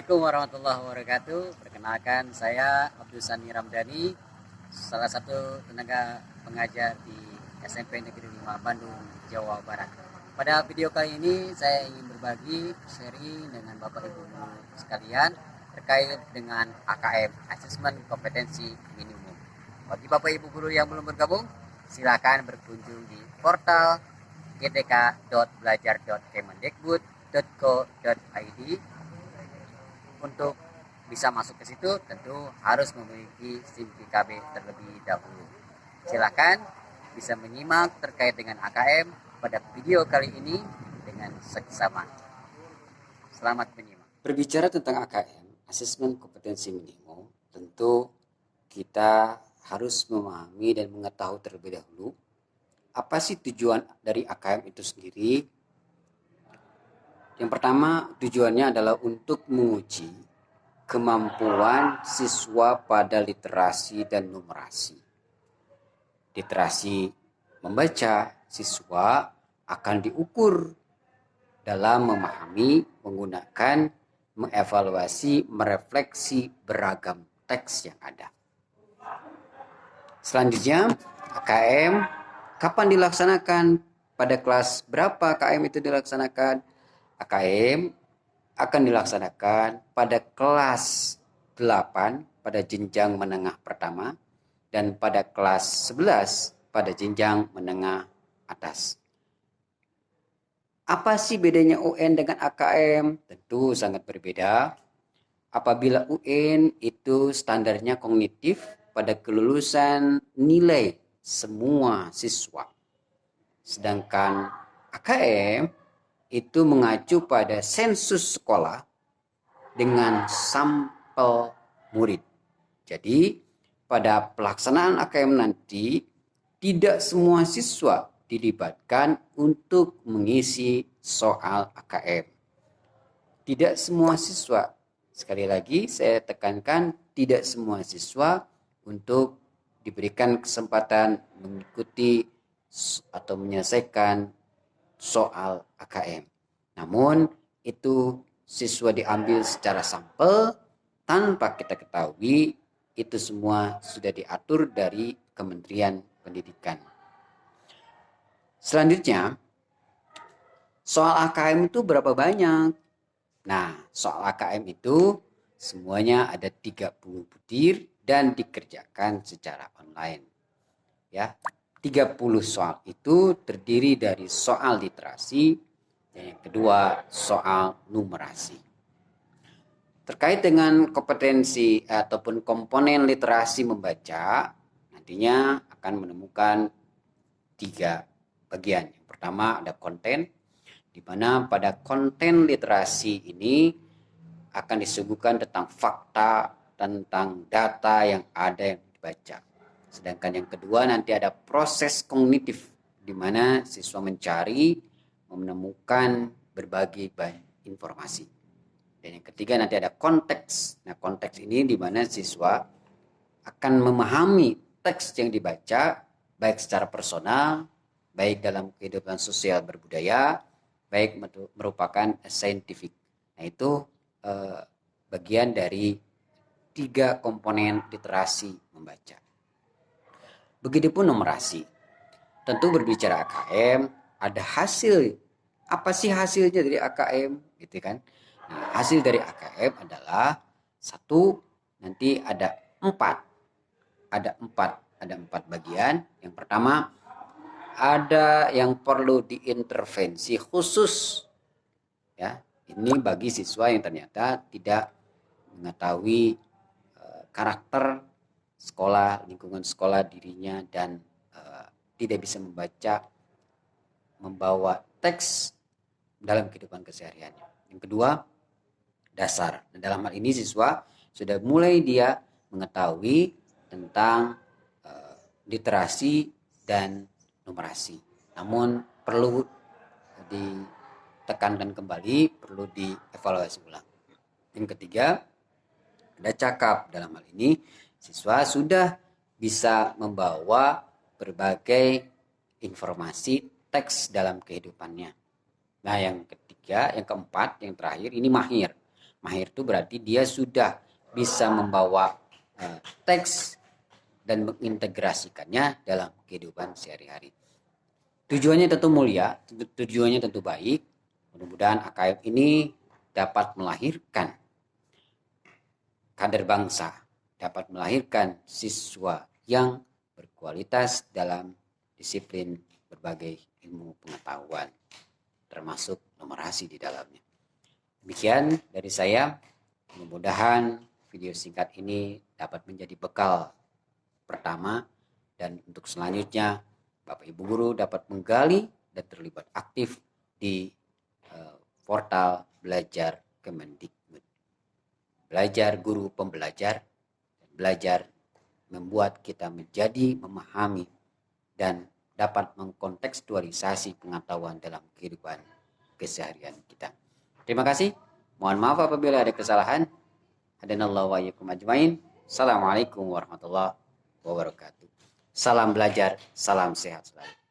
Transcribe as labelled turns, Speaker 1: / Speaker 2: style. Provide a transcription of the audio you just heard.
Speaker 1: Assalamualaikum warahmatullahi wabarakatuh. Perkenalkan, saya Abdul Sani Ramdhani, salah satu tenaga pengajar di SMP Negeri 5 Bandung, Jawa Barat. Pada video kali ini saya ingin berbagi sharing dengan Bapak Ibu sekalian terkait dengan AKM, Asesmen Kompetensi Minimum. Bagi Bapak Ibu guru yang belum bergabung, silakan berkunjung di portal gtk.belajar.kemendikbud.co.id. Untuk bisa masuk ke situ tentu harus memiliki SIM PKB terlebih dahulu. Silakan bisa menyimak terkait dengan AKM pada video kali ini dengan seksama. Selamat menyimak. Berbicara tentang AKM, Asesmen Kompetensi Minimum, tentu kita harus memahami dan mengetahui terlebih dahulu apa sih tujuan dari AKM itu sendiri. Yang pertama, tujuannya adalah untuk menguji kemampuan siswa pada literasi dan numerasi. Literasi membaca siswa akan diukur dalam memahami, menggunakan, mengevaluasi, merefleksi beragam teks yang ada. Selanjutnya, AKM kapan dilaksanakan? Pada kelas berapa AKM itu dilaksanakan? AKM akan dilaksanakan pada kelas 8 pada jenjang menengah pertama dan pada kelas 11 pada jenjang menengah atas. Apa sih bedanya UN dengan AKM? Tentu sangat berbeda. Apabila UN itu standarnya kognitif pada kelulusan nilai semua siswa. Sedangkan AKM itu mengacu pada sensus sekolah dengan sampel murid. Jadi pada pelaksanaan AKM nanti tidak semua siswa dilibatkan untuk mengisi soal AKM. Tidak semua siswa, sekali lagi saya tekankan, tidak semua siswa untuk diberikan kesempatan mengikuti atau menyelesaikan soal AKM. Namun itu siswa diambil secara sampel tanpa kita ketahui, itu semua sudah diatur dari Kementerian Pendidikan. Selanjutnya, soal AKM itu berapa banyak? Nah, soal AKM itu semuanya ada 30 butir dan dikerjakan secara online. Ya, 30 soal itu terdiri dari soal literasi dan yang kedua soal numerasi. Terkait dengan kompetensi ataupun komponen literasi membaca, nantinya akan menemukan 3 bagian. Yang pertama ada konten, di mana pada konten literasi ini akan disuguhkan tentang fakta, tentang data yang ada yang dibaca. Sedangkan yang kedua nanti ada proses kognitif, di mana siswa mencari, menemukan berbagai informasi. Dan yang ketiga nanti ada konteks. Nah, konteks ini di mana siswa akan memahami teks yang dibaca, baik secara personal, baik dalam kehidupan sosial berbudaya, baik merupakan saintifik. Nah, itu bagian dari 3 komponen literasi membaca. Begitupun numerasi. Tentu berbicara AKM, ada hasil. Apa sih hasilnya dari AKM? Gitu kan? Nah, hasil dari AKM adalah 1, nanti ada 4. Ada 4 bagian. Yang pertama, ada yang perlu diintervensi khusus. Ya, ini bagi siswa yang ternyata tidak mengetahui karakter sekolah, lingkungan sekolah dirinya, dan tidak bisa membawa teks dalam kehidupan kesehariannya. Yang kedua, dasar. Dan dalam hal ini siswa sudah mulai dia mengetahui tentang literasi dan numerasi. Namun perlu ditekankan kembali, perlu dievaluasi ulang. Yang ketiga, ada cakap. Dalam hal ini siswa sudah bisa membawa berbagai informasi teks dalam kehidupannya. Nah, yang ketiga, yang keempat, yang terakhir ini mahir. Mahir itu berarti dia sudah bisa membawa teks dan mengintegrasikannya dalam kehidupan sehari-hari. Tujuannya tentu mulia, tujuannya tentu baik. Mudah-mudahan AKM ini dapat melahirkan kader bangsa, dapat melahirkan siswa yang berkualitas dalam disiplin berbagai ilmu pengetahuan, termasuk numerasi di dalamnya. Demikian dari saya, mudah-mudahan video singkat ini dapat menjadi bekal pertama, dan untuk selanjutnya Bapak Ibu Guru dapat menggali dan terlibat aktif di portal Belajar Kemendikbud. Belajar guru pembelajar, belajar membuat kita menjadi memahami dan dapat mengkontekstualisasi pengetahuan dalam kehidupan keseharian kita. Terima kasih. Mohon maaf apabila ada kesalahan. Hadanallahu wa iyyakum ajmain. Assalamualaikum warahmatullahi wabarakatuh. Salam belajar, salam sehat selalu.